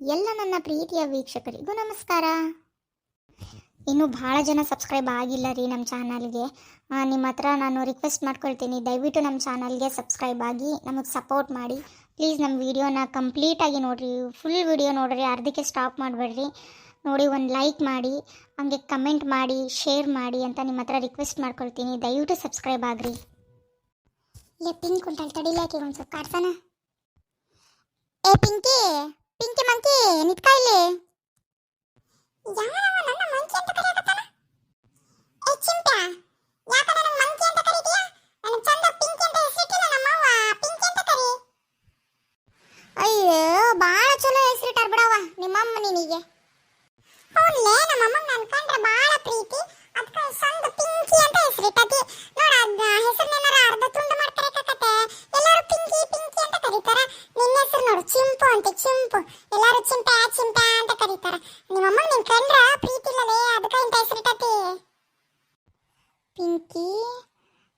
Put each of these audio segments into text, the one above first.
ಎಲ್ಲ ನನ್ನ ಪ್ರೀತಿಯ ವೀಕ್ಷಕರಿಗೂ ನಮಸ್ಕಾರ. ಇನ್ನೂ ಭಾಳ ಜನ ಸಬ್ಸ್ಕ್ರೈಬ್ ಆಗಿಲ್ಲ ರೀ ನಮ್ಮ ಚಾನಲ್ಗೆ. ನಿಮ್ಮ ಹತ್ರ ನಾನು ರಿಕ್ವೆಸ್ಟ್ ಮಾಡ್ಕೊಳ್ತೀನಿ, ದಯವಿಟ್ಟು ನಮ್ಮ ಚಾನಲ್ಗೆ ಸಬ್ಸ್ಕ್ರೈಬ್ ಆಗಿ ನಮಗೆ ಸಪೋರ್ಟ್ ಮಾಡಿ. ಪ್ಲೀಸ್ ನಮ್ಮ ವೀಡಿಯೋನ ಕಂಪ್ಲೀಟಾಗಿ ನೋಡಿರಿ, ಫುಲ್ ವೀಡಿಯೋ ನೋಡಿರಿ, ಅರ್ಧಕ್ಕೆ ಸ್ಟಾಪ್ ಮಾಡಬೇಡ್ರಿ. ನೋಡಿ ಒಂದು ಲೈಕ್ ಮಾಡಿ, ಹಂಗೆ ಕಮೆಂಟ್ ಮಾಡಿ, ಶೇರ್ ಮಾಡಿ ಅಂತ ನಿಮ್ಮ ಹತ್ರ ರಿಕ್ವೆಸ್ಟ್ ಮಾಡ್ಕೊಳ್ತೀನಿ. ದಯವಿಟ್ಟು ಸಬ್ಸ್ಕ್ರೈಬ್ ಆಗ್ರಿ. ಏ ಪಿಂಕ್ ಉಂಟಲ್ಲಿ ತಡಿಲಾಕಿ ಒಂದು ಸ್ವಲ್ಪ ಕಾಡ್ತಾನ. ಏ ಪಿಂಕಿ ಪಿಂಕಿ ಮಂಕಿ ನಿತ್ಕ ಇಲ್ಲಿ. ಯಾರವ ನನ್ನ ಮಂಕಿ ಅಂತ ಕರೆಯಕತ್ತಾನ? ಏ ಚಿಂಟಾ, ಯಾಕ ನನ್ನ ಮಂಕಿ ಅಂತ ಕರೀತೀಯ? ನನ್ನ ಚಂದ ಪಿಂಕಿ ಅಂತ ಹೆಸರಿಟ್ಟಿಲ್ಲ ನಮ್ಮವ್ವ, ಪಿಂಕಿ ಅಂತ ಕರಿ. ಅಯ್ಯೋ ಬಾಳ ಚಲೋ ಹೆಸರಿಟ್ಟಾರ ಬಿಡವ ನಿಮ್ಮಮ್ಮ ನಿನಗೆ. ಹೌದ್ಲೇ, ನಮ್ಮಮ್ಮಂಗೆ ನನ್ನ ಕಂಡ್ರೆ ಬಾಳ ಪ್ರೀತಿ, ಅದಕ್ಕೆ ಚಂದ ಪಿಂಕಿ ಅಂತ ಹೆಸರಿಟ್ಟತಿ. ನೋಡ ಅದ ಹೆಸರನ್ನೇನಾರ ಅರ್ಧ ತುಂಡು ಮಾಡ್ತಾರೆ ಕತೆ, ಎಲ್ಲರೂ ಪಿಂಕಿ ಪಿಂಕಿ ಅಂತ ಕರೀತಾರ. ನಿನ್ನ ಹೆಸರು ನೋಡು ಚಿಂಪು ಅಂತ, ಚಿಂಪು. ಎಲ್ಲರೂ ಚಿಂಪೆ ಚಿಂಪೆ ಅಂತ ಕರೀತಾರ. ನಿಮ್ಮಮ್ಮ ನಿನ್ ಕಂಡ್ರ ಪ್ರೀತಿ ಇಲ್ಲಲೇ, ಅದಕ್ಕೆ ಇಂತ ಹೆಸರಿಟ್ಟತಿ. ಪಿಂಕಿ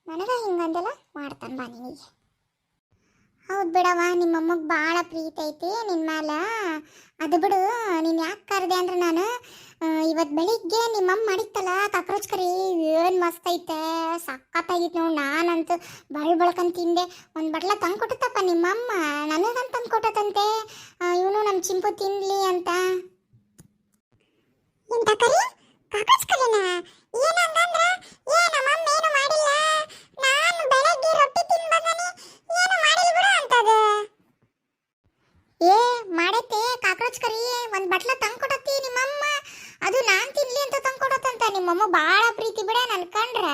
ನನಗ ಹಿಂಗಂದೆಲ್ಲ ಮಾಡ್ತಾನ ಬಾ ನಿನಗೆ. ಹೌದು ಬಿಡವ, ನಿಮ್ಮಮ್ಮಗೆ ಭಾಳ ಪ್ರೀತಿ ಐತಿ ನಿನ್ನ ಮ್ಯಾಲ. ಅದು ಬಿಡು, ನೀನು ಯಾಕೆ ಕರೆದೆ ಅಂದ್ರೆ ನಾನು ಇವತ್ತು ಬೆಳಿಗ್ಗೆ ನಿಮ್ಮಮ್ಮ ಮಾಡಿತ್ತಲ್ಲ ಕಾಕ್ರೋಚ್ ಕರಿ, ಏನು ಮಸ್ತ್ ಐತೆ, ಸಕ್ಕತ್ತಾಗಿತ್ತು ನೋಡಿ. ನಾನಂತೂ ಬಳಕಂತ ತಿಂದೆ. ಒಂದು ಬಟ್ಲ ತಂದು ಕೊಟ್ಟತ್ತಪ್ಪ ನಿಮ್ಮಮ್ಮ, ನನಗಂತ ತಂದು ಕೊಟ್ಟತಂತೆ. ಇವನು ನಮ್ಮ ಚಿಂಪು ತಿನ್ಲಿ ಅಂತ. ಎಂತ ಕರಿ ಕಾಕ್ರೋಚ್ ಕರಿನಾ? ಏನಂದ್ರ ನಮ್ಮಮ್ಮ ಏನು ಮಾಡಿಲ್ಲ, ನಾನು ಬೆಳಗ್ಗೆ ರೊಟ್ಟಿ ತಿನ್ ಬಂದನಿ, ಏನು ಮಾಡಿಲ್ಲ ಬಿಡು ಅಂತದ. ಏ ಮಾಡೈತೆ ಕಾಕ್ರೋಚ್ ಕರಿ, ಒಂದು ಬಟ್ಲ ತಂದು ಕೊಡತ್ತಿ ನಿಮ್ಮಮ್ಮ, ಅದು ನಾನು ತಿನ್ಲಿ ಅಂತ ತಂದು ಕೊಡತ್ತಂತ. ನಿಮ್ಮಮ್ಮ ಭಾಳ ಪ್ರೀತಿ ಬಿಡ ನನ್ನ ಕಂಡ್ರ.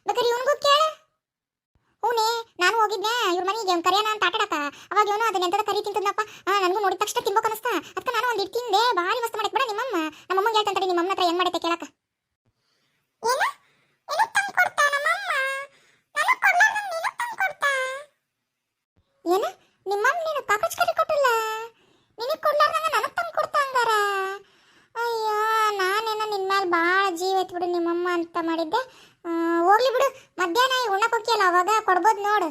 ಬೇಕಾದ್ರೆ ಇವನಿಗೂ ಕೇಳ. ಹೂನೇ, ನಾನು ಹೋಗಿದ್ದೆ ಇವ್ರ ಮನೆಗೆ ಅವ್ನು ಕರಿಯೋಣ ಅಂತ ಆಟಾಡಕ. ಅವಾಗ ಇವನು ಅದನ್ನ ಎಂತದ ಕರಿ ತಿಂತದ್ನಪ್ಪ. ನನಗೂ ನೋಡಿದ ತಕ್ಷಣ ತಿನ್ಬೇಕು ಅನಿಸ್ತಾ, ಅದಕ್ಕೆ ನಾನು ಒಂದು ಇಟ್ಟು ತಿಂದೆ. ಭಾರಿ ಮಸ್ತ್ ಮಾಡಕ್ಕೆ ಬಿಡ ನಿಮ್ಮಮ್ಮ. ನಮ್ಮಮ್ಮಂಗೆ ಹೇಳ್ತಂತಡಿ ನಿಮ್ಮಮ್ಮನ ಹತ್ರ ಹೆಂಗ್ ಮಾಡೈತೆ ಕೇಳಕ. ಏನು ಏನು ತಂದು ಕೊಡ್ತಾ ನಮ್ಮಮ್ಮ? ನನಗೆ ಕೊಡ್ಲಾರ್ದಂಗೆ ನೀನು ತಂದು ಕೊಡ್ತಾ? ಏನು ನಿಮ್ಮಮ್ಮ ನೀನು ಕಾಕ್ರೋಚ್ ಕರಿ ಕೊಟ್ಟಿಲ್ಲ, ನಿನಗೆ ಕೊಡ್ಲಾರ್ದಂಗೆ ನನಗೆ ತಂದು ಕೊಡ್ತಾ ಹಂಗಾರ? ಅಯ್ಯೋ, ನಾನೇನೋ ನಿನ್ನ ಮೇಲೆ ಭಾಳ ಜೀವ ಐತ್ ಬಿಡು ನಿಮ್ಮಮ್ಮ ಅಂತ ಮಾಡಿದ್ದೆ. ಹೋಗ್ಲಿ ಬಿಡು, ಮಧ್ಯಾಹ್ನ ಉಣ್ಣಕ್ಕೆ ಹೋಗ್ಯಲ್ಲ ಅವಾಗ ಕೊಡ್ಬೋದು ನೋಡು.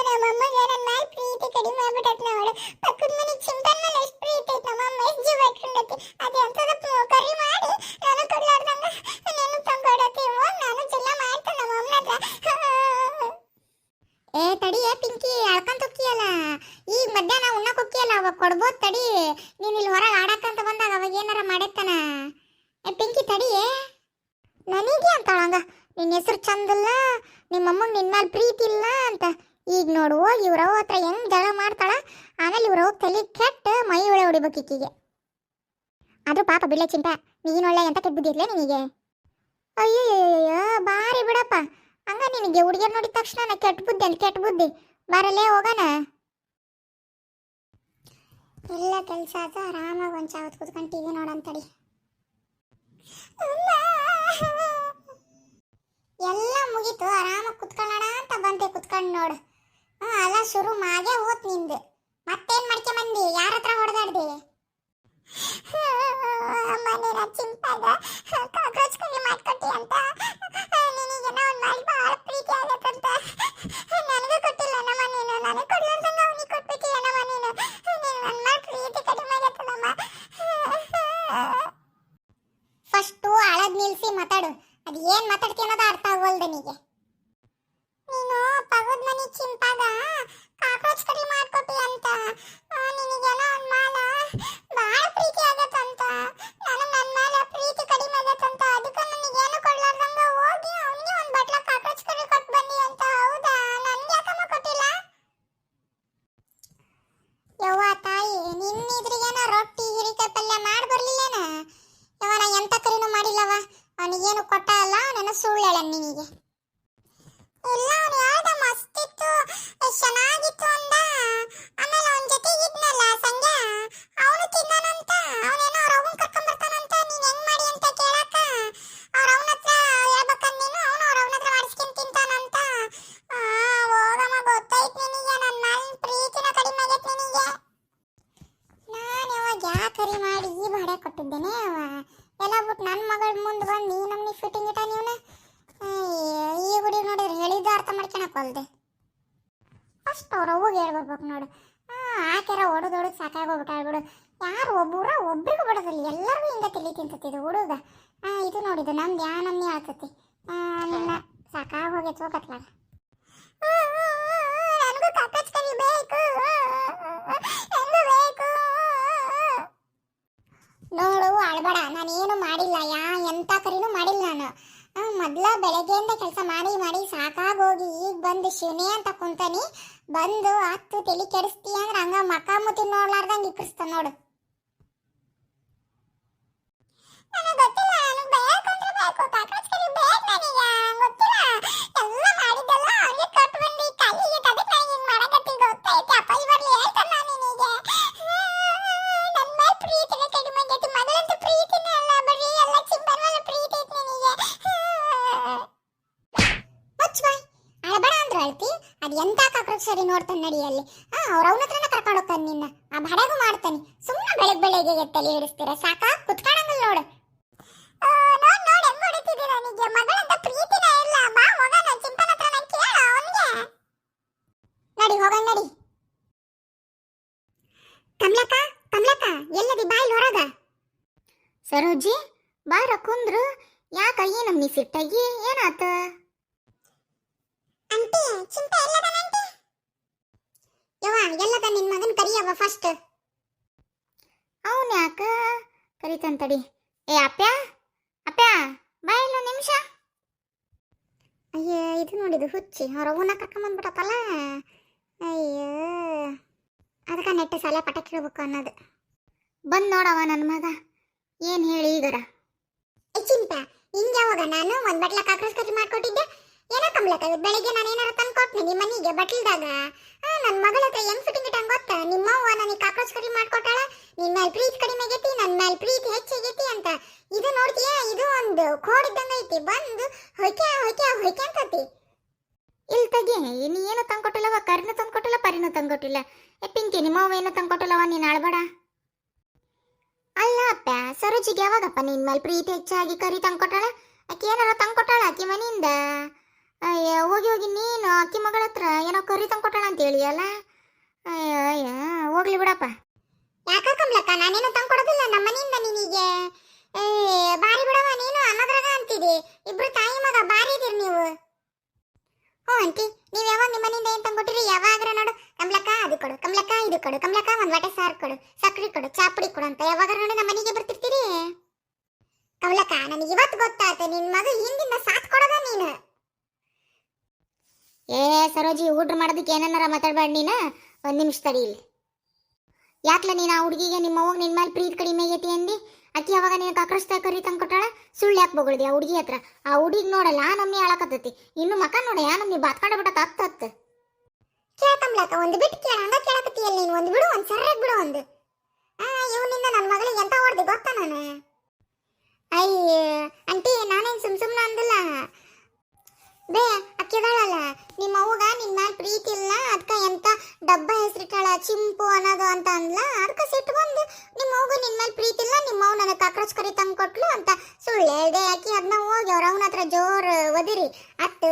ನಮ್ಮಮ್ಮಗೆ ನನ್ನ ಮೇಲೆ ಪ್ರೀತಿ ಕಡಿಮೆ ಆಗ್ಬಿಟ್ಟೈತೆ ನೋಡು. ಪಕ್ಕದ ಮನೆ ಚಿಂತನ್ ಮೇಲೆ ಎಷ್ಟು ಪ್ರೀತಿ ಐತೆ, ನಮ್ಮಮ್ಮ ಎಷ್ಟು ಜೀವ ಇಟ್ಕೊಂಡೈತಿ. ಅದು ಎಂಥದ ಕರಿ ಮಾಡಿ ನಾನು ಕೊಡ್ಲಾರ್ದಂಗೆ ನೀನು ತಂದ್ಕೊಡತ್ತಿ. ನಾನು ಚೆಲ್ಲ ಮಾಡ್ತಾನೆ ನಮ್ಮಮ್ಮನ ಹತ್ರ. ಏ ತಡಿ ಪಿಂಕಿ, ಅಳ್ಕಂತ ಹೋಗ್ತೀಯಲ್ಲ, ಈಗ ಮಧ್ಯಾಹ್ನ ಉಣ್ಣಕ್ಕೆ ಹೋಗ್ತೀಯಲ್ಲ ಅವಾಗ ಕೊಡ್ಬೋದು ತಡಿ. ನೀನು ಇಲ್ಲಿ ಹೊರಗೆ ಆಡಕ್ಕಂತ ಬಂದಾಗ ಅವಾಗ ಏನಾರ ಮಾಡೈತಾನ. ಏ ಪಿಂಕಿ ತಡಿಯೇ, ನನಗೆ ಅಂತಾಳಂಗ ನಿನ್ನ ಹೆಸರು ಚಂದಿಲ್ಲ, ನಿಮ್ಮಮ್ಮಂಗೆ ನಿನ್ನ ಮೇಲೆ ಪ್ರೀತಿ ಇಲ್ಲ ಅಂತ. ಈಗ ನೋಡು ಹೋಗಿ ಇವ್ರವ್ವ ಹತ್ರ ಹೆಂಗೆ ಜಗಳ ಮಾಡ್ತಾಳ. ಆಮೇಲೆ ಇವ್ರವ್ವ ತಲೆ ಕೆಟ್ಟು ಮೈ ಒಳೆ ಹೊಡಿಬೇಕು ಈಕಿಗೆ. ಆದರೂ ಪಾಪ ಬಿಡ್ಲೆ ಚಿಂಪ, ನೀನೊಳ್ಳೆ ಎಂತ ಕೆಟ್ಟ ಬುದ್ಧಿ ಇರ್ಲೇ ನಿನಗೆ. ಅಯ್ಯಯ್ಯೋ ಬಾರಿ ಬಿಡಪ್ಪ, ಹಂಗ ನಿನಗೆ ಹುಡುಗಿಯರ್ ನೋಡಿದ ತಕ್ಷಣ ಕೆಟ್ಟ ಬುದ್ಧಿ ಅಂತ. ಕೆಟ್ಟ ಬುದ್ಧಿ ಬರಲ್ಲೇ ಹೋಗೋಣ. ಎಲ್ಲ ಕೆಲಸ ಆಯ್ತು, ಆರಾಮಾಗಿ ಒಂದು ಚಾವತ್ ಕೂತ್ಕೊಂಡು ಟಿವಿ ನೋಡಂತಡಿ. ಎಲ್ಲ ಮುಗೀತು, ಆರಾಮಾಗಿ ಕುತ್ಕೊಳ್ಳೋಣ ಅಂತ ಬಂದೆ. ಕುತ್ಕೊಂಡು ನೋಡು, ಅಲ್ಲ ಶುರು ಮಾಗೆ ಹೋತ್ ನಿಂದು. ಮತ್ತೇನ್ ಮಾಡ್ಕೆ ಬಂದಿ? ಯಾರ ಹತ್ರ ಹೊಡೆದಾಡ್ದೆ? ಮನೇನ ಚಿಂಪಾಗ ಕಾಕ್ರೋಚ್ ಕರಿ ಮಾಡ್ಕೊಟ್ಟಿ ಅಂತ ನಿನಗೇನೋ ಒಂದು ಮಾಡಿ ಭಾಳ ಪ್ರೀತಿ ಆಗತ್ತಂತ. ನನಗೂ ಕೊಟ್ಟಿಲ್ಲ ನಮ್ಮ ನೀನು, ನನಗೆ ಕೊಡ್ಲಾರ್ದಂಗ ಅವನಿಗೆ ಕೊಟ್ಬಿಟ್ಟಿಯ ನಮ್ಮ ನೀನು. ನೀನು ನನ್ನ ಮೇಲೆ ಪ್ರೀತಿ ಕಡಿಮೆ ಆಗತ್ತದಮ್ಮ. ಫಸ್ಟು ಅಳದ್ ನಿಲ್ಸಿ ಮಾತಾಡು. ಅದು ಏನು ಮಾತಾಡ್ತೀಯ ಅನ್ನೋದು ಅರ್ಥ ಆಗೋಲ್ದ ನಿನಗೆ. ನೀನು ಪಗದ ಮನೆ ಚಿಂಪಾಗ ಕಾಕ್ರೋಚ್ ಕರಿ ಮಾಡ್ಕೊಟ್ಟಿ ಅಂತ ನಿನಗೇನೋ ಒಂದು ಮಾಲ ಭಾಳ ಪ್ರೀತಿ ಆಗತ್ತಂತ. ನನಗೆ ನನ್ನ ಮೇಲೆ ಪ್ರೀತಿ ಕಡಿಮೆ ಆಗತ್ತಂತ. ಅದಕ್ಕೆ ನನಗೇನು ಕೊಡ್ಲಾರ್ದಂಗ ಹೋಗಿ ಅವನಿಗೆ ಒಂದು ಬಟ್ಲ ಕಾಕ್ರೋಚ್ ಕರಿ ಕೊಟ್ಟು ಬನ್ನಿ ಅಂತ. ಹೌದಾ? ನನಗೆ ಯಾಕಮ್ಮ ಕೊಟ್ಟಿಲ್ಲ? ಯವ್ವ ತಾಯಿ, ನಿನ್ನಿದ್ರಿಗೇನೋ ರೊಟ್ಟಿ ಹಿರಿಕಾಯಿ ಪಲ್ಯ ಮಾಡಿ ಬರಲಿಲ್ಲೇನ? ಯವ್ವ ನಾ ಎಂಥ ಕರಿನೂ ಮಾಡಿಲ್ಲವ. ಅವನಿಗೇನು ಕೊಟ್ಟ ಅಲ್ಲ, ಅವನೇನೋ ಸುಳ್ಳು ಹೇಳ ನಿನಗೆ. ಇಲ್ಲ, ಅವನು ಹೇಳ್ದ ಮಸ್ತಿತ್ತು, ಎಷ್ಟು ಚೆನ್ನಾಗಿತ್ತು ಅಂದ. ಆಮೇಲೆ ಅವನ ಜೊತೆಗೆ ಇದ್ನಲ್ಲ ಸಂಜೆ, ಅವನು ತಿನ್ನೋಣಂತ. ಅವನೇನೋ ಅವ್ರ ಅವನ್ ಕರ್ಕೊಂಬರ್ತಾನಂತ. ನೀನು ಹೆಂಗ್ ಮಾಡಿ ಅಂತ ಕೇಳಕ್ಕ ಅವ್ರ ಅವನ ಹತ್ರ ಹೇಳ್ಬೇಕಂದ್ ನೀನು. ಅವನು ಅವ್ರ ಅವನ ಹತ್ರ ಮಾಡಿಸ್ಕೊಂಡು ತಿಂತಾನಂತ. ಹೋಗಮ್ಮ, ಗೊತ್ತಾಯ್ತು ನಿನಗೆ ನನ್ನ ಮೇಲೆ ಪ್ರೀತಿನ ಕಡಿಮೆ ಆಗೈತೆ ನಿನಗೆ. ನಾನು ಯಾವಾಗ ಯಾಕರಿ ಮಾಡಿ ಈ ಬಾಡೆ ಕೊಟ್ಟಿದ್ದೇನೆ ಅವ ಎಲ್ಲ ಬಿಟ್ಟು ನನ್ನ ಮಗಳ ಮುಂದೆ ಬಂದು ನೀ ನಮ್ನಿ ಫಿಟ್ಟಿಂಗ್ ಇಟ್ಟ ನೀವನ. ಈ ಹುಡುಗಿ ನೋಡಿದ್ರೆ ಹೇಳಿದ್ದು ಅರ್ಥ ಮಾಡ್ಕೊಳಕ್ ಹೊಲ್ದೆ. ಫಸ್ಟ್ ಅವ್ರ ಅವ್ವಗೆ ಹೇಳ್ಬರ್ಬೇಕು ನೋಡು. ಆಕೆರ ಹೊಡೆದೊಡೆದು ಹೊಡೆದು ಸಾಕಾಗೋಗ್ಬಿಟ್ಟಾಳ ಬಿಡು. ಯಾರು ಒಬ್ರಿಗೂ ಬಿಡೋದಿಲ್ಲ, ಎಲ್ಲರಿಗೂ ಹಿಂಗ ತಲೆ ತಿಂತತಿದು ಹುಡುಗ. ಇದು ನೋಡಿದು ನಮ್ದು ಯಾ ನಮ್ನಿ ಆಗ್ತತಿ. ನಿನ್ನ ಸಾಕಾಗೋಗೈತೆ ಹೋಗತ್ಲಾಗ. ನನಗೂ ಕಾಕಚ್ ಕರಿ ಬೇಕು, ಹೆಂಗೂ ಬೇಕು. ನೋಡು ಅಳ್ಬೇಡ, ನಾನೇನು ಮಾಡಿಲ್ಲ, ಎಂತ ಕರಿನೂ ಮಾಡಿಲ್ಲ ನಾನು. ಮೊದ್ಲ ಬೆಳಗ್ಗೆಯಿಂದ ಕೆಲಸ ಮಾಡಿ ಮಾಡಿ ಸಾಕಾಗೋಗಿ ಈಗ ಬಂದು ಶಿವನೇ ಅಂತ ಕುಂತಾನಿ. ಬಂದು ಹತ್ತು ತಲೆ ಕೆಡಿಸ್ತೀಯ ಅಂದ್ರೆ ಹಂಗ ಮಕ ಮುತ್ತಿ ನೋಡ್ಲಾರ್ದಂಗೆ ಇಕ್ಕರಿಸ್ತಾನ ನೋಡು. ನನಗೆ ಗೊತ್ತಿಲ್ಲ, ನನಗೆ ಬೇಕಂದ್ರೆ ಬೇಕು, ಕಾಕಚ್ ಕರಿ ಬೇಕು ನನಗೆ. ಗೊತ್ತಿಲ್ಲ, ಎಲ್ಲ ಮಾಡಿದ್ದೆಲ್ಲ ಅವ್ರಿಗೆ ಕೊಟ್ಟು ಬಂದು ಕಲಿಗೆ ಅದಕ್ಕೆ ನನಗೆ ಹಿಂಗೆ ಮಾಡಕತ್ತಿ ಗೊತ್ತೈತೆ. ಅಪ್ಪ ಇವಾಗಲೇ ಹೇಳ್ತಾನ ನಿನಗೆ ನನ್ನ ಮೇಲೆ ಪ್ರೀತಿನೇ ಕಡಿಮೆ ಆಗೈತಿ. ಮೊದಲಂತೂ ಪ್ರೀತಿನೇ ಅಲ್ಲ, ಬರೀ ಎಲ್ಲ ಚಿಂಬನ್ ಮೇಲೆ ಪ್ರೀತಿ ಐತಿ ನಿನಗೆ. ಮುಚ್ಚಬಾಯ್, ಅಳಬೇಡ ಅಂದ್ರೆ ಅಳ್ತಿ. ಅದು ಎಂತ ಕಾಕ್ರೋಚ್ ಸರಿ ನೋಡ್ತಾನೆ ನಡಿಯಲ್ಲಿ. ಅವ್ರ ಅವನ ಹತ್ರನ ಕರ್ಕೊಂಡು ಹೋಗ್ತಾನೆ ನಿನ್ನ. ಆ ಬಡಗು ಮಾಡ್ತಾನೆ. ಸುಮ್ಮನೆ ಬೆಳಗ್ಗೆ ತಲೆ ಹಿಡಿಸ್ತೀರ, ಸಾಕಾ ಕುತ್ಕಾಣಂಗಲ್ ನೋಡು. ನೋಡ್ ನೋಡ್ ಹೆಂಗ್ ಹೊಡಿತಿದ್ದೀರ ನನಗೆ. ಮಗಳಂತ ಪ್ರೀತಿನೇ ಇಲ್ಲ. ಬಾ ಹೋಗೋಣ, ಚಿಂಪನ ಹತ್ರ ನಾನು ಕೇಳ ಅವನಿಗೆ. ನಡಿ ಹೋಗೋಣ ನಡಿ. ಕಮಲಕ್ಕ ಕಮಲಕ್ಕ ಎಲ್ಲದಿ ಬಾಯಿ ಹೊರಗ. ಸರೋಜಿ ಬಾರ ಕುಂದ್ರು. ಯಾಕ ಏನಮ್ಮಿ ಸಿಟ್ಟಾಗಿ ಏನಾತ? Aunty ಚಿಂಪ ಎಲ್ಲದನ aunty? ಯವ್ವ ಎಲ್ಲದ ನಿನ್ ಮಗನ್ ಕರಿಯವ್ವ ಫಸ್ಟ್. ಅವನ್ ಯಾಕ ಕರಿತಂತಡಿ. ಏ ಅಪ್ಪ್ಯ ಅಪ್ಪ್ಯ ಬಾ ಇಲ್ಲೊಂದು ನಿಮಿಷ. ಅಯ್ಯ ಇದು ನೋಡಿದು ಹುಚ್ಚಿ ಅವ್ರ ಅವನ್ನ ಕರ್ಕೊಂಬಂದ್ಬಿಟ್ಟತ್ತಲ್ಲ. ಅಯ್ಯೋ ಅದಕ್ಕೆ ನೆಟ್ಟ ಸಾಲ ಪಟಾಕಿ ಇಡ್ಬೇಕು ಅನ್ನೋದು. ಬಂದ್ ನೋಡವ ನನ್ನ ಮಗ. ಏನ್ ಹೇಳಿ ಈಗರ? ಚಿಂಪ ಹಿಂಗೆ ಯಾವಾಗ ನಾನು ಒಂದ್ ಬಟ್ಲ ಕಾಕ್ರೋಚ್ ಕರಿ ಮಾಡ್ಕೊಟ್ಟಿದ್ದೆ. ಏನೋ ಕಮ್ಲಕ್ಕ ಬೆಳಿಗ್ಗೆ ನಾನು ಏನಾರ ತಂದು ಕೊಟ್ನಿ ನಿಮ್ಮ ಮನೆಗೆ ಬಟ್ಲಿದಾಗ. ನನ್ನ ಮಗಳ ಹತ್ರ ಹೆಂಗ್ ಫಿಟ್ಟಿಂಗ್ ಇಟ್ಟಂಗೆ ಗೊತ್ತಾ? ನಿಮ್ಮವ್ವ ನನಗೆ ಕಾಕ್ರೋಚ್ ಕರಿ ಮಾಡ್ಕೊಟ್ಟಾಳ. ನಿನ್ನ ಮೇಲೆ ಪ್ರೀತಿ ಕಡಿಮೆ ಆಗೈತಿ, ನನ್ನ ಮೇಲೆ ಪ್ರೀತಿ ಹೆಚ್ಚಾಗೈತಿ ಅಂತ. ಇದು ನೋಡ್ತೀಯಾ, ಇದು ಒಂದು ಕೋಡಿದ್ದಂಗೆ ಐತಿ. ಬಂದು ಹೊಯ್ಕೆ ಅಂತತಿ. ಇಲ್ಲಿ ತೆಗಿ, ನೀ ಏನು ತಂದ್ಕೊಟ್ಟಿಲ್ಲವ, ಕರಿನೂ ತಂದ್ಕೊಟ್ಟಿಲ್ಲ, ಪರಿನೂ ತಂದ್ಕೊಟ್ಟಿಲ್ಲ. ಪಿಂಕಿ ನಿಮ್ಮವ್ವ ಏನು ತಂದ್ಕೊಟ್ಟಿಲ್ಲವ, ನೀನು ಅಳ್ಬೇಡ. ಅಲ್ಲ ಅಪ್ಪ, ಸರೋಜಿಗೆ ಯಾವಾಗಪ್ಪ ನಿನ್ನ ಮೇಲೆ ಪ್ರೀತಿ ಹೆಚ್ಚಾಗಿ ಕರಿ ತಂದ್ಕೊಟ್ಟಾಳ? ಆಕೆ ಏನಾರ ತಂದ್ಕೊಟ್ಟಾಳ ಆಕೆ ಮನೆಯಿಂದ? ಅಯ್ಯ ಹೋಗಿ ನೀನು ಅಕ್ಕಿ ಮಗಳ ಹತ್ರ ಏನೋ ಕರಿ ತಂದ್ಕೊಟ್ಟಾಳ ಅಂತ ಹೇಳಿಯಲ್ಲ. ಅಯ್ಯ ಹೋಗ್ಲಿ ಬಿಡಪ್ಪ. ಯಾಕ ಕಮ್ಲಕ್ಕ ನಾನೇನು ತಂದ್ಕೊಡೋದಿಲ್ಲ ನಮ್ಮ ಮನೆಯಿಂದ ನಿನಗೆ. ಬಾರಿ ಬಿಡವ ನೀನು ಅನ್ನೋದ್ರಾಗ ಅಂತಿದಿ. ಇಬ್ರು ತಾಯಿ ಮಗ ಬಾರಿ ಇದೀರಿ ನೀವು. ಹ್ಞೂ ಆಂಟಿ, ನೀವು ಯಾವಾಗ ನಿಮ್ಮ ಮನೆಯಿಂದ ಏನು ತಂದ್ಕೊಟ್ಟಿರಿ? ಯಾವಾಗ್ರ ನೋಡು ಕಮ್ಲಕ್ಕ ಅದು ಕೊಡು, ಕಮ್ಲಕ್ಕ ಇದು ಕೊಡು, ಕಮ್ಲಕ್ಕ ಒಂದು ವಾಟೆ ಸಾರು ಕೊಡು, ಸಕ್ರೆ ಕೊಡು, ಚಾಪುಡಿ ಕೊಡು ಅಂತ ಯಾವಾಗ ನೋಡಿ ನಮ್ಮ ಮನೆಗೆ ಬರ್ತಿರ್ತೀರಿ. ಕಮಲಕ್ಕ ನನಗೆ ಇವತ್ತು ಗೊತ್ತಾಯ್ತು ನಿನ್ನ ಮಗ ಹಿಂದಿಂದ ಸಾಥ್ ಕೊಡೋದ ನೀನು. ಏ ಸರೋಜಿ ಊಟ ಮಾಡೋದಕ್ಕೆ ಏನಾರ ಮಾತಾಡ್ಬೇಡ ನೀನು. ಒಂದು ನಿಮಿಷ ತಡಿ ಇಲ್ಲಿ. ಯಾಕ್ಲ ನೀನು ಆ ಹುಡುಗಿಗೆ ನಿಮ್ಮ ಅವ್ವ ನಿನ್ನ ಮೇಲೆ ಪ್ರೀತಿ ಕಡಿಮೆ ಆಗೈತಿ ಅಂದಿ? ಅಕ್ಕಿ ಯಾವಾಗ ನೀನು ಕಾಕ್ರೋಚ್ದಾಗ ಕರಿ ತಂದ್ಕೊಟ್ಟಾಳ? ಸುಳ್ಳು ಯಾಕೆ ಬಗಳಿದೆ ಆ ಹುಡುಗಿ ಹತ್ರ? ಆ ಹುಡುಗಿಗೆ ನೋಡಲ್ಲ ಆ ನಮ್ಮಿ ಆಳಕತ್ತೈತಿ. ಇನ್ನು ಮಕ ನೋಡ ಯಾ ನಮ್ಮಿ ಬಾತ್ಕೊಂಡ ಬಿಡತ್ತ ಹತ್ತು ಕೇಳಕಮ್ಲಕ್ಕ ಒಂದು ಬಿಟ್ಟು ಕೇಳ. ಹಂಗ ಕೇಳಕತ್ತೀಯಲ್ಲ ನೀನು. ಒಂದು ಬಿಡು, ಒಂದು ಸರ್ರಾಗಿ ಬಿಡು. ಒಂದು ಇವನಿಂದ ನನ್ನ ಮಗಳಿಗೆ ಎಂತ ಹೊಡೆದು ಗೊತ್ತಾ ನಾನು? ಅಯ್ಯ ಆಂಟಿ ನಾನೇನು ಸುಮ್ಮನೆ ಅಂದಿಲ್ಲ. ಬೇ ಅಕ್ಕಿದಾಳಲ್ಲ ನಿಮ್ಮ ಅವ್ವಗ ನಿನ್ನ ಮ್ಯಾಲ ಪ್ರೀತಿ ಇಲ್ಲ, ಅದಕ್ಕೆ ಎಂತ ಡಬ್ಬ ಹೆಸರಿಟ್ಟಾಳ ಚಿಂಪು ಅನ್ನೋದು ಅಂತ ಅಂದ್ಲ. ಅದಕ್ಕೆ ಸಿಟ್ಟು ಬಂದು ನಿಮ್ಮ ಅವ್ವಗ ನಿನ್ನ ಮೇಲೆ ಪ್ರೀತಿ ಇಲ್ಲ, ನಿಮ್ಮ ಅವ್ವ ನನಗೆ ಕಾಕ್ರೋಚ್ ಕರಿ ತಂದು ಕೊಟ್ಲು ಅಂತ ಸುಳ್ಳು ಹೇಳ್ದೆ. ಆಕಿ ಅದನ್ನ ಹೋಗಿ ಅವ್ರ ಅವನ ಹತ್ರ ಜೋರು ಒದಿರಿ ಅತ್ತು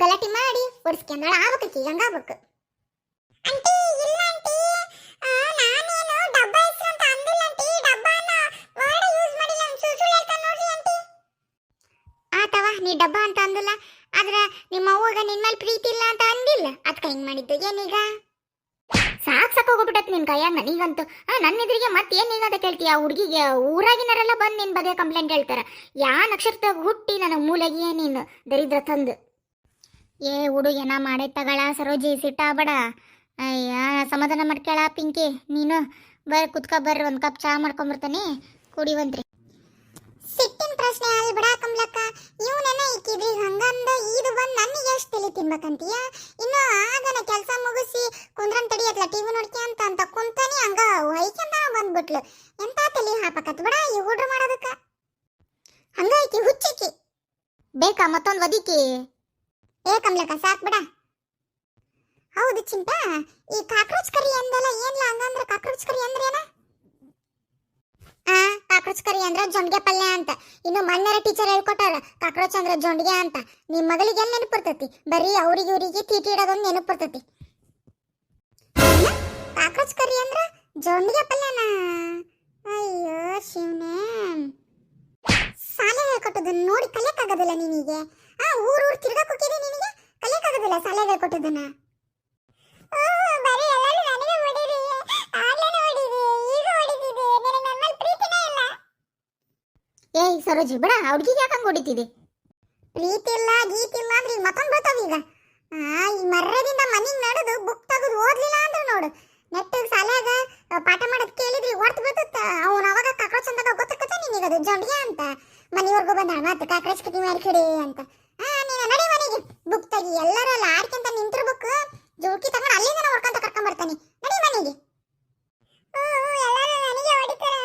ಗಲಾಟೆ ಮಾಡಿ ಒಡಿಸ್ಕೊಂಡಾಳ. ಆಗ್ಬೇಕಿ ಹಂಗಾಗ್ಬೇಕು. ಆಂಟಿ ಇಲ್ಲ ಆಂಟಿ, ನಾನೇನು ಡಬ್ಬ ಹೆಸರು ಅಂತ ಅಂದಿಲ್ಲ ಆಂಟಿ. ಡಬ್ಬನ ವರ್ಡ್ ಯೂಸ್ ಮಾಡಿಲ್ಲ, ಸುಳ್ಳು ಹೇಳ್ತಾನೆ ನೋಡ್ರಿ ಆಂಟಿ. ಆತವ ನೀ ಡಬ್ಬ ಅಂತ ಅಂದಿಲ್ಲ, ಆದ್ರೆ ನಿಮ್ಮ ಅವ್ವಗ ನಿನ್ನ ಮೇಲೆ ಪ್ರೀತಿ ಇಲ್ಲ ಅಂತ ಅಂದಿಲ್ಲ. ಅದಕ್ಕೆ ಹಿಂಗೆ ಮಾಡಿದ್ದು ಏನೀಗ? ಸಾಕೋಗ್ಬಿಟ್ಟತ್ ನಿನ್ ಕೈಯಾಗ ನನಗಂತೂ. ನನ್ನ ಎದುರಿಗೆ ಮತ್ತೆ ಏನೀಗ ಅಂತ ಕೇಳ್ತೀಯ? ಆ ಹುಡುಗಿಗೆ ಊರಾಗಿನರೆಲ್ಲ ಬಂದು ನಿನ್ನ ಬಗ್ಗೆ ಕಂಪ್ಲೇಂಟ್ ಹೇಳ್ತಾರೆ. ಯಾ ನಕ್ಷತ್ರದಾಗ ಹುಟ್ಟಿ ನನಗೆ ಮೂಲೆಗೆ ನೀನು ದರಿದ್ರ ತಂದು. ಏ ಹುಡುಗೇನ ಮಾಡೇ ತಗಳ ಸರೋಜಿ, ಸಿಟ್ಟಾಗಬೇಡ. ಅಯ್ಯ ಸಮಾಧಾನ ಮಾಡ್ಕೇಳ ಪಿಂಕಿ. ನೀನು ಬರ್ರಿ ಕುತ್ಕೊ ಬರ್ರಿ, ಒಂದು ಕಪ್ ಚಹಾ ಮಾಡ್ಕೊಂಬರ್ತಾನೆ ಕುಡಿವಂತ್ರಿ. ಸಿಟ್ಟಿನ ಪ್ರಶ್ನೆ ಅಲ್ಲಿ ಬಿಡ ಕಮ್ಲಕ್ಕ. ಇವನೆಲ್ಲ ಇಕ್ಕಿದ್ರಿ ಹಂಗಂದ ಇದು ಬಂದು ನನಗೆ ಎಷ್ಟು ತಲೆ ತಿನ್ಬೇಕಂತೀಯ? ಇನ್ನು ಆಗನ ಕೆಲಸ ಮುಗಿಸಿ ಕುಂದ್ರನ್ ತಡಿಯತ್ಲ ಟಿವಿ ನೋಡ್ಕೊಂತ ಅಂತ ಕುಂತಾನಿ. ಹಂಗ ಹೊಯ್ಕೊಂಡ ಬಂದ್ಬಿಟ್ಲು. ಎಂತ ತಲೆ ಹಾಪಕತ್ ಬಿಡ ಈ ಹುಡ್ರು ಮಾಡೋದಕ್ಕ. ಹಂಗ ಐಕಿ ಹುಚ್ಚಿಕ್ಕಿ. ಬೇಕಾ ಮತ್ತೊಂದು ಒದಿಕಿ? ಏ ಕಮ್ಲಕ್ಕ ಸಾಕ್ ಬಿಡ. ಹೌದು ಚಿಂಪ, ಈ ಕಾಕ್ರೋಚ್ ಕರಿ ಅಂದಲ್ಲ ಏನ್ಲ? ಹಂಗಂದ್ರೆ ಕಾಕ್ರೋಚ್ ಕರಿ ಅಂದ್ರೆ ಏನ? ಕಾಕ್ರೋಚ್ ಕರಿ ಅಂದ್ರೆ ಜೊಂಡಿಗೆ ಪಲ್ಯ ಅಂತ. ಇನ್ನು ಮಣ್ಣರ ಟೀಚರ್ ಹೇಳ್ಕೊಟ್ಟಾರ ಕಾಕ್ರೋಚ್ ಅಂದ್ರೆ ಜೊಂಡಿಗೆ ಅಂತ. ನಿಮ್ಮ ಮಗಳಿಗೆ ಎಲ್ಲಿ ನೆನಪು ಬರ್ತೈತಿ? ಬರೀ ಅವ್ರಿಗೆ ಇವ್ರಿಗೆ ತೀಟಿ ಇಡೋದೊಂದು ನೆನಪು ಬರ್ತೈತಿ. ಕಾಕ್ರೋಚ್ ಕರಿ ಅಂದ್ರೆ ಜೊಂಡಿಗೆ ಪಲ್ಯನ? ಅಯ್ಯೋ ಶಿವನೇ, ಸಾಲೆ ಹೇಳ್ಕೊಟ್ಟದನ್ನ ನೋಡಿ ಕಲಿಯಕ್ಕಾಗೋದಿಲ್ಲ ನಿನಗೆ? ಊರು ತಿರ್ಗಕ್ ಹೋಗಿರಿ, ನಿನಗೆ ಕಲಿಯಕ್ಕಾಗೋದಿಲ್ಲ ಸಾಲೆ ಹೇಳ್ಕೊಟ್ಟದನ್ನ? ಬರೀ ಎಲ್ಲರೂ ನನಗೆ ಹೊಡೀರಿ, ಆಗ್ಲೇನೆ ಹೊಡೀರಿ, ಈಗ ಹೊಡಿತಿದೆ, ನನಗೆ ನನ್ನ ಮೇಲೆ ಪ್ರೀತಿನೇ ಇಲ್ಲ. ಏಯ್ ಸರೋಜಿ ಬಿಡ, ಹುಡುಗಿಗೆ ಯಾಕಂಗೆ ಹೊಡಿತಿದೆ? ಪ್ರೀತಿ ಇಲ್ಲ ಗೀತಿ ಇಲ್ಲ ಅಂದ್ರೆ ಈಗ ಮತ್ತೊಂದು ಬರ್ತಾವ ಈಗ. ಈ ಮರ್ರದಿಂದ ಮನೆಗೆ ನಡೆದು ಬುಕ್ ತೆಗೆದು ಓದ್ಲಿಲ್ಲ ಅಂದ್ರೆ ನೋಡು, ನೆಟ್ಟಿಗೆ ಸಾಲ್ಯಾಗ ಪಾಠ ಮಾಡೋದು ಕೇಳಿದ್ರಿ ಹೊರ್ತು ಬರ್ತತ್ತ. ಅವನು ಅವಾಗ ಕಾಕ್ರೋಚ್ ಅಂದಾಗ ಗೊತ್ತಾಕತ್ತ ನಿನಗೆ ಅದು ಜೊಂಡಿಗೆ ಅಂತ. ಮನೆವರೆಗೂ ಬಂದ ಮತ್ತೆ ಕಾಕ್ರೋಚ್ ಕಟಿ ಮಾಡಿ ಕಡಿ ಅಂತ. ನೀನು ನಡಿ ಮನೆಗೆ, ಬುಕ್ ತೆಗಿ. ಎಲ್ಲರಲ್ಲ ಆಡ್ಕೊಂತ ನಿಂತಿರ್ಬೇಕು, ಜೋಕಿ ತಗೊಂಡು ಅಲ್ಲಿಂದ ಹೊಡ್ಕೊಂತ ಕರ್ಕೊಂಡ್ ಬರ್ತಾನೆ. ನಡಿ ಮನೆಗೆ. ಎಲ್ಲರೂ ನನಗೆ ಹೊಡಿತಾರ.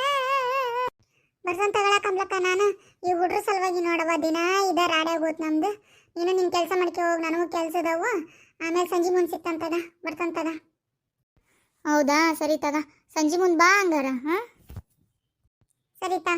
ಬರ್ಸಂತ ಕಮ್ಲಕ್ಕ, ನಾನು ಈ ಹುಡ್ರ ಸಲುವಾಗಿ ನೋಡವ ದಿನ ಇದ ರಾಡ್ಯಾಗ ಹೋತ್ ನಮ್ದು. ನೀನು ನಿನ್ ಕೆಲಸ ಮಾಡ್ಕೊ ಹೋಗಿ, ನನಗೂ ಕೆಲಸ ಅದಾವು. ಆಮೇಲೆ ಸಂಜೆ ಮುಂದೆ ಸಿಕ್ತಂತದ, ಬರ್ತಂತದ. ಹೌದಾ, ಸರಿ ತಗ, ಸಂಜೆ ಮುಂದೆ ಬಾ ಹಂಗಾರ. ಸರಿತಾ.